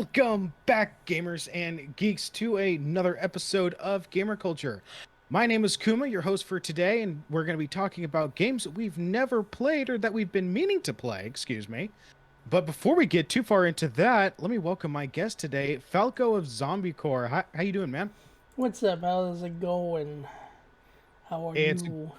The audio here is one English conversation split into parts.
Welcome back, gamers and geeks, to another episode of Gamer Culture. My name is Kuma, your host for today, and we're going to be talking about games that we've never played or that we've been meaning to play, excuse me. But before we get too far into that, let me welcome my guest today, Falco of Zombie Core. How you doing, man? What's up? How's it going? How are It's you?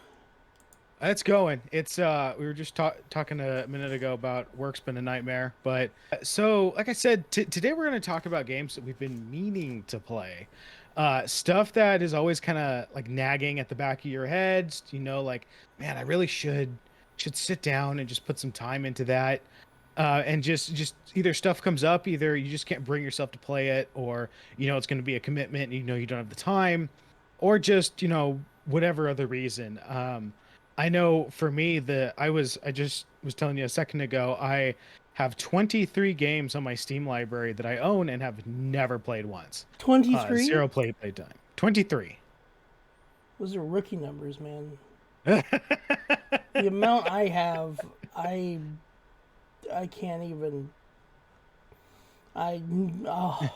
it's going. It's we were just talking a minute ago about work's been a nightmare, but so like I said, today we're going to talk about games that we've been meaning to play. Stuff that is always kind of like nagging at the back of your heads, like, man, I really should sit down and just put some time into that. And just either stuff comes up, either you just can't bring yourself to play it, or it's going to be a commitment, and you don't have the time, or just whatever other reason. I know for me, I just was telling you a second ago, I have 23 games on my Steam library that I own and have never played once. 23? Zero play time. 23. Those are rookie numbers, man. The amount I have, I I can't even. I oh,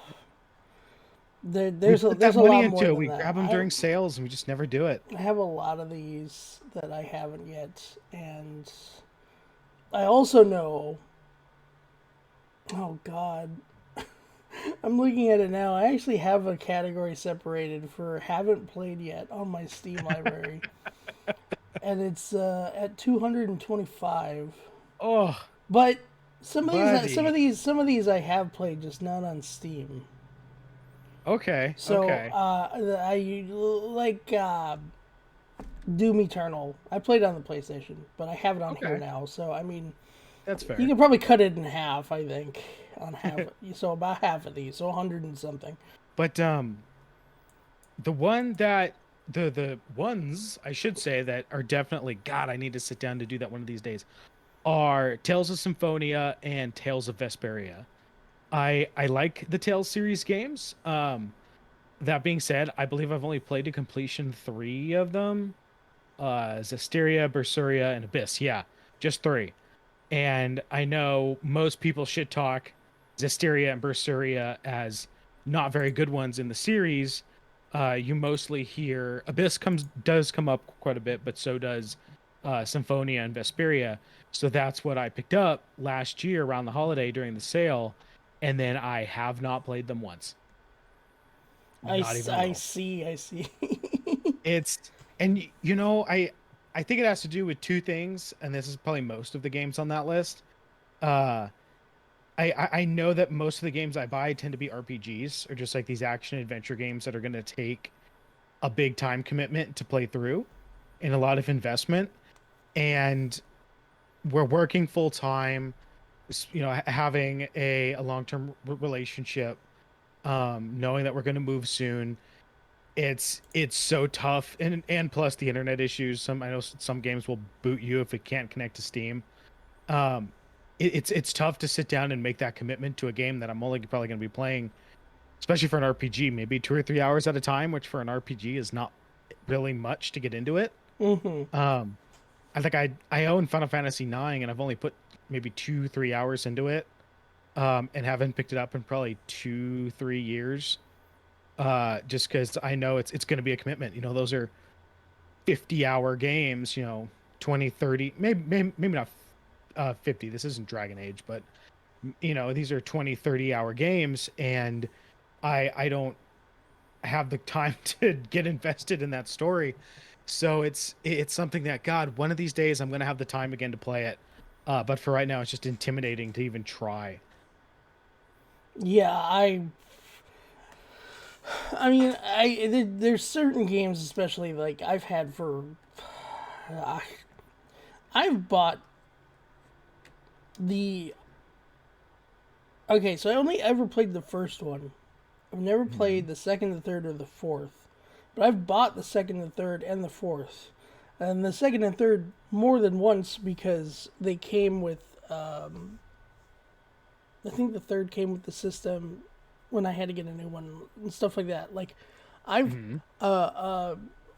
We there's put that a money lot more into it. than We that. grab them during sales and we just never do it. I have a lot of these that I haven't yet, and I also know. Oh God, I'm looking at it now. I actually have a category separated for haven't played yet on my Steam library, and it's at 225. Oh, But buddy. some of these I have played, just not on Steam. Okay, So okay. I like Doom Eternal. I played it on the PlayStation, but I have it on here Okay. now. So I mean, That's you fair. could probably cut it in half. I think on half. So about half of these. So 100 and something. But the one that the ones I should say that are definitely God, I need to sit down to do that one of these days are Tales of Symphonia and Tales of Vesperia. I like the Tales series games. That being said, I believe I've only played to completion three of them. Zestiria, Berseria, and Abyss. Yeah, just three. And I know most people shit talk Zestiria and Berseria as not very good ones in the series. You mostly hear Abyss does come up quite a bit, but so does Symphonia and Vesperia. So that's what I picked up last year around the holiday during the sale, and then I have not played them once, not even a I little. see. I see. It's and I think it has to do with two things, and this is probably most of the games on that list. Uh, I know that most of the games I buy tend to be RPGs or just like these action adventure games that are going to take a big time commitment to play through and a lot of investment. And we're working full time, having a long-term relationship, knowing that we're going to move soon. It's so tough, and plus the internet issues. I know some games will boot you if it can't connect to Steam. Um, it's tough to sit down and make that commitment to a game that I'm only probably going to be playing, especially for an RPG, maybe 2 or 3 hours at a time, which for an RPG is not really much to get into it. Hmm. Um, I think I own Final Fantasy 9 and I've only put maybe 2 3 hours into it, and haven't picked it up in probably 2 3 years. Just because I know it's going to be a commitment. Those are 50-hour games. 20 30, maybe not 50. This isn't Dragon Age, but these are 20 30 hour games, and I don't have the time to get invested in that story. So it's something that, God, one of these days I'm gonna have the time again to play it. But for right now, it's just intimidating to even try. Yeah. I mean, there's certain games, especially like I've had for. I, I've bought the. Okay, so I only ever played the first one. I've never Mhm. played the second, the third, or the fourth. But I've bought the second, the third, and the fourth. And the second and third more than once because they came with. I think the third came with the system when I had to get a new one and stuff like that. Like, I've. Mhm.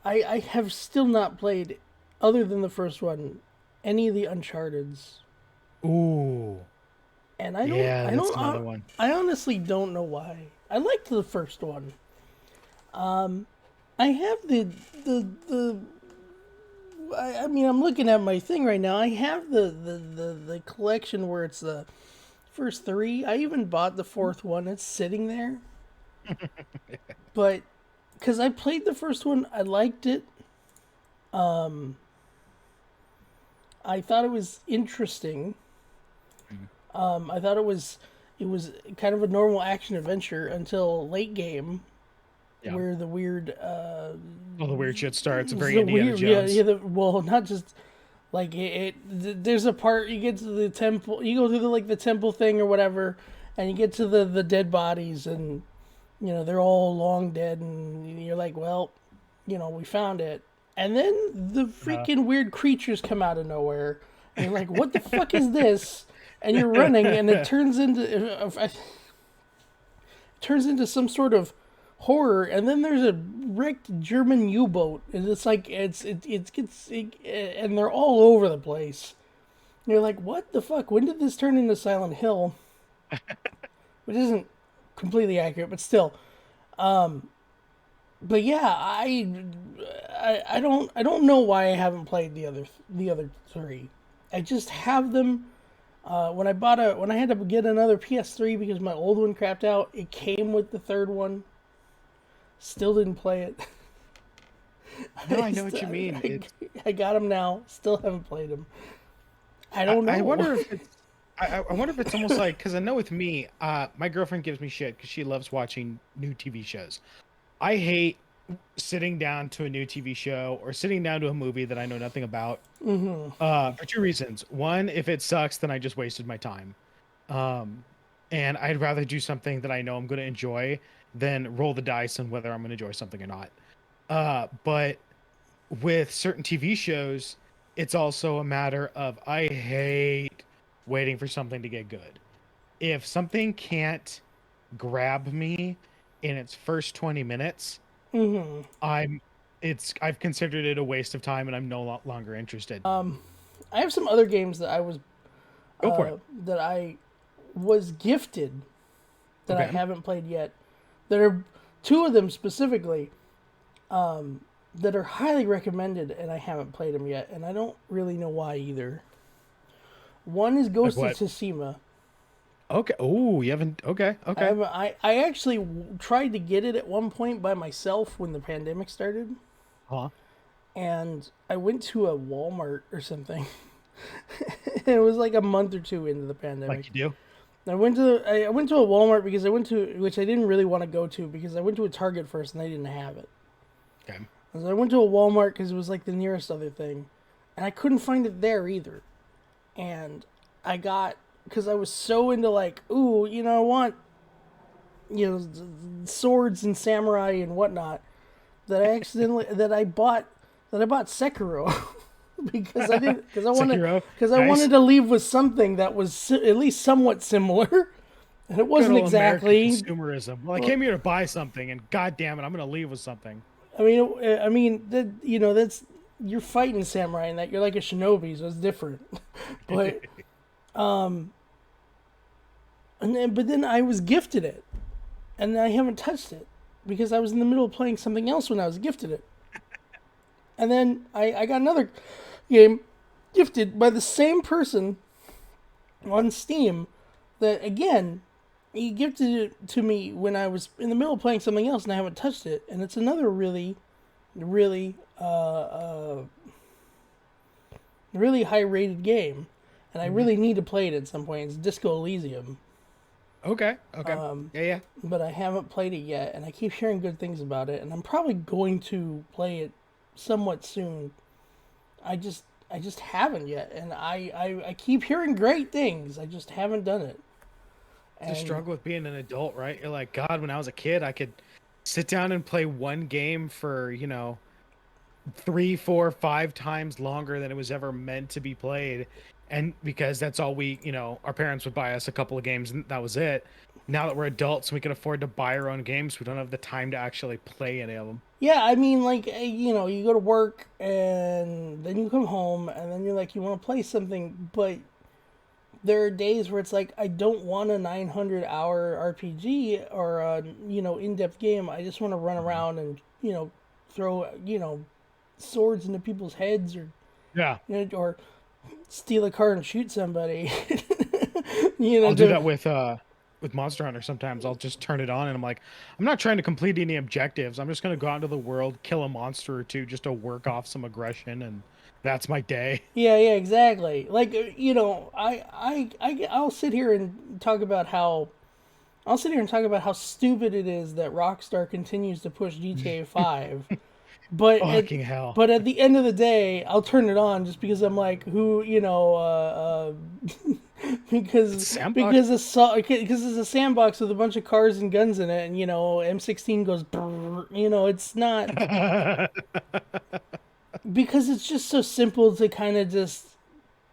I have still not played, other than the first one, any of the Uncharted's. Ooh. And Yeah, that's another one. I honestly don't know why. I liked the first one. I have the I mean, I'm looking at my thing right now. I have the collection where it's the first three. I even bought the fourth one. It's sitting there. But because I played the first one, I liked it. I thought it was interesting. Mhm. I thought it was kind of a normal action adventure until late game, Yeah. where the weird All the weird shit starts. Very the Indiana weird Jones. well, not just like there's a part you get to the temple, you go through the temple thing or whatever, and you get to the dead bodies, and you know they're all long dead, and you're like, well, you know, we found it. And then the Uh, freaking weird creatures come out of nowhere, and you're like, what the fuck is this? And you're running, and it turns into some sort of horror. And then there's a wrecked German U-boat, and it's like and they're all over the place. And you're like, what the fuck? When did this turn into Silent Hill? Which isn't completely accurate, but still. But yeah, I don't know why I haven't played the other three. I just have them. When I had to get another PS3 because my old one crapped out, it came with the third one. Still didn't play it. no, I know what you mean. It's. I got them now. Still haven't played them. I don't I know. wonder if it's. I wonder if it's almost like because I know with me, my girlfriend gives me shit because she loves watching new TV shows. I hate sitting down to a new TV show or sitting down to a movie that I know nothing about. For two reasons. One, if it sucks, then I just wasted my time. Um, and I'd rather do something that I know I'm going to enjoy than roll the dice on whether I'm going to enjoy something or not. But with certain TV shows, it's also a matter of I hate waiting for something to get good. If something can't grab me in its first 20 minutes, I'm I've considered it a waste of time and I'm no longer interested. I have some other games Go for it. that I was gifted that I Okay. haven't played yet. There are two of them specifically that are highly recommended, and I haven't played them yet, and I don't really know why either. One is Like Ghost of what? Tsushima. Okay. Oh, you haven't. Okay. Okay. I actually tried to get it at one point by myself when the pandemic started, Huh? and I went to a Walmart or something. It was like a month or two into the Like pandemic. you do? I went to a Walmart because I went to which I didn't really want to go to because I went to a Target first and they didn't have it. Okay. So I went to a Walmart because it was like the nearest other thing, and I couldn't find it there either. And I got because I was so into like, ooh, you know, I want swords and samurai and whatnot that I bought Sekiro because I didn't Sekiro. because I wanted Nice. to leave with something that was at least somewhat similar, and it Good wasn't old American exactly. consumerism. Well, I Well, came here to buy something, and god damn it, I'm gonna leave with something. I mean that that's you're fighting samurai and that you're like a shinobi, so it's different. But but then I was gifted it, and I haven't touched it because I was in the middle of playing something else when I was gifted it. And then I got another game gifted by the same person on Steam that, again, he gifted it to me when I was in the middle of playing something else and I haven't touched it. And it's another really, really high rated game. And I Mhm. really need to play it at some point. It's Disco Elysium. Okay. Okay. Yeah. Yeah. But I haven't played it yet, and I keep hearing good things about it, and I'm probably going to play it somewhat soon. I just haven't yet, and I keep hearing great things. I just haven't done it. The And struggle with being an adult, right? You're like, God, when I was a kid, I could sit down and play one game for, three, four, five times longer than it was ever meant to be played. And because that's all our parents would buy us a couple of games and that was it. Now that we're adults, we can afford to buy our own games. We don't have the time to actually play any of them. yeah, I mean, like you go to work and then you come home and then you're like you want to play something, but there are days where it's like I don't want a 900-hour RPG or a in-depth game. I just want to run Mhm. around and throw swords into people's heads or Yeah. or steal a car and shoot somebody. I'll do To that with Monster Hunter sometimes. I'll just turn it on and I'm like, I'm not trying to complete any objectives. I'm just gonna go out into the world, kill a monster or two just to work off some aggression, and that's my day. yeah, exactly. Like I'll sit here and talk about how stupid it is that Rockstar continues to push GTA 5. But at Fucking hell. but at the end of the day, I'll turn it on just because I'm like, who It's because sandbox. because it's a sandbox with a bunch of cars and guns in it, and M16 goes, brrr, it's not because it's just so simple to kind of just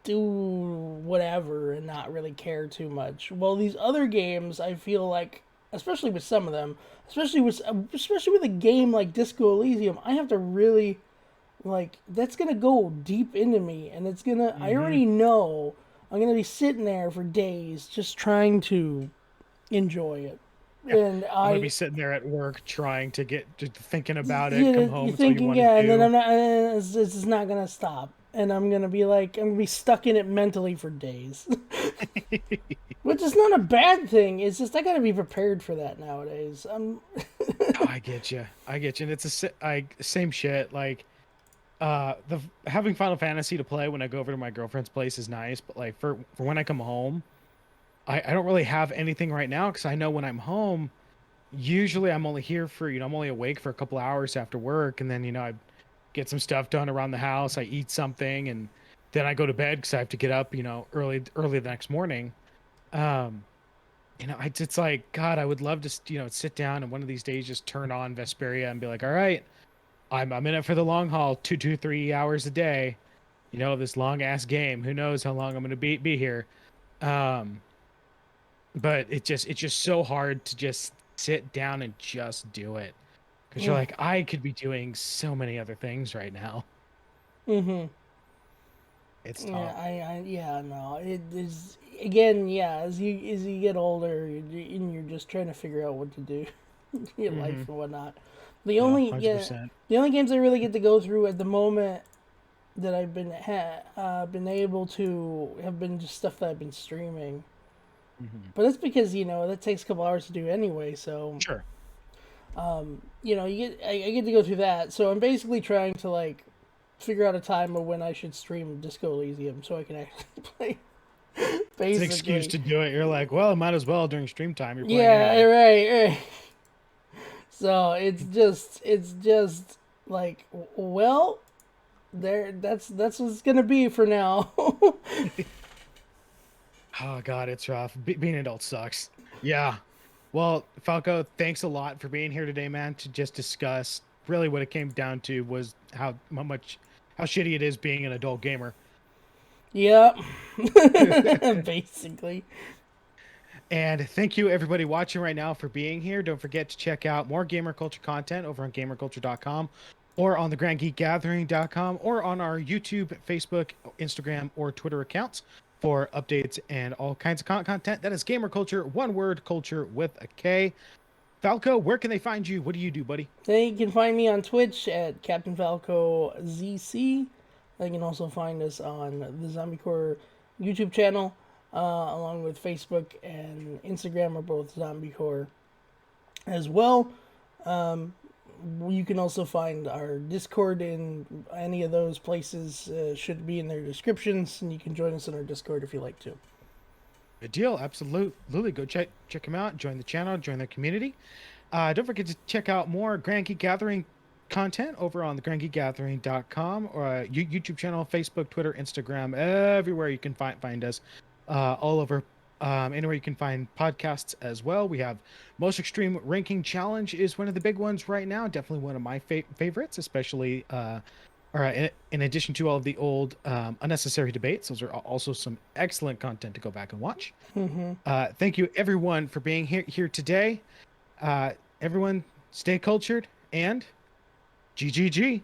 do whatever and not really care too much. Well, these other games, I feel like, especially with some of them, especially with a game like Disco Elysium, I have to really like that's gonna go deep into me, and it's gonna. I Hmm. already know I'm gonna be sitting there for days just trying to enjoy it, Yeah. and I'm gonna be sitting there at work trying to get just thinking about it, come you're home, it's all you thinking, want to yeah, and then do. I'm not. This is not gonna stop, and I'm gonna be stuck in it mentally for days. Which is not a bad thing. It's just I gotta be prepared for that nowadays. Oh, I get you. I get you. And it's same shit. Like the having Final Fantasy to play when I go over to my girlfriend's place is nice, but like for when I come home, I don't really have anything right now because I know when I'm home, usually I'm only here for, I'm only awake for a couple hours after work, and then I get some stuff done around the house, I eat something, and then I go to bed because I have to get up, early the next morning. Um, it's like, God, I would love to, sit down and one of these days just turn on Vesperia and be like, all right, I'm in it for the long haul, 3 hours a day, this long ass game. Who knows how long I'm gonna be here. Um, but it's just so hard to just sit down and just do it because you're like, I could be doing so many other things right now. Mm-hmm. It's Yeah, tough. yeah, no, it is again, yeah. As you get older, and you're just trying to figure out what to do in your life Hmm. and whatnot. The Yeah, only yeah, 100%. the only games I really get to go through at the moment that I've been able to have been just stuff that I've been streaming. Hmm. But that's because that takes a couple hours to do anyway. So Sure. I get to go through that. So I'm basically trying to like figure out a time of when I should stream Disco Elysium so I can actually play. It's an excuse Basically, to do it. You're like, well, I might as well during stream time. You're playing yeah, anyway. right. So it's just like, well, there. That's what it's gonna be for now. Oh God, it's rough. Being an adult sucks. Yeah. Well, Falco, thanks a lot for being here today, man, to just discuss really what it came down to was how shitty it is being an adult gamer. Yep. Basically. And thank you everybody watching right now for being here. Don't forget to check out more gamer culture content over on gamerculture.com or on the grandgeekgathering.com or on our YouTube, Facebook, Instagram, or Twitter accounts for updates and all kinds of content. That is gamer culture, one word, culture with a K. Falco, where can they find you? What do you do, buddy? Then you can find me on Twitch at Captain Falco ZC. You can also find us on the Zombie Core YouTube channel, along with Facebook and Instagram are both Zombie Core as well. You can also find our Discord in any of those places. Should be in their descriptions, and you can join us in our Discord if you like to. Good deal. Absolutely. Go check him out. Join the channel. Join the community. Don't forget to check out more Grand Geek Gathering content over on the grandgeekgathering.com or YouTube channel, Facebook, Twitter, Instagram, everywhere you can find us, all over. Anywhere you can find podcasts as well. We have Most Extreme Ranking Challenge is one of the big ones right now. Definitely one of my favorites, especially or in addition to all of the old unnecessary debates. Those are also some excellent content to go back and watch. Thank you everyone for being here today. Uh, Everyone, stay cultured and GGG.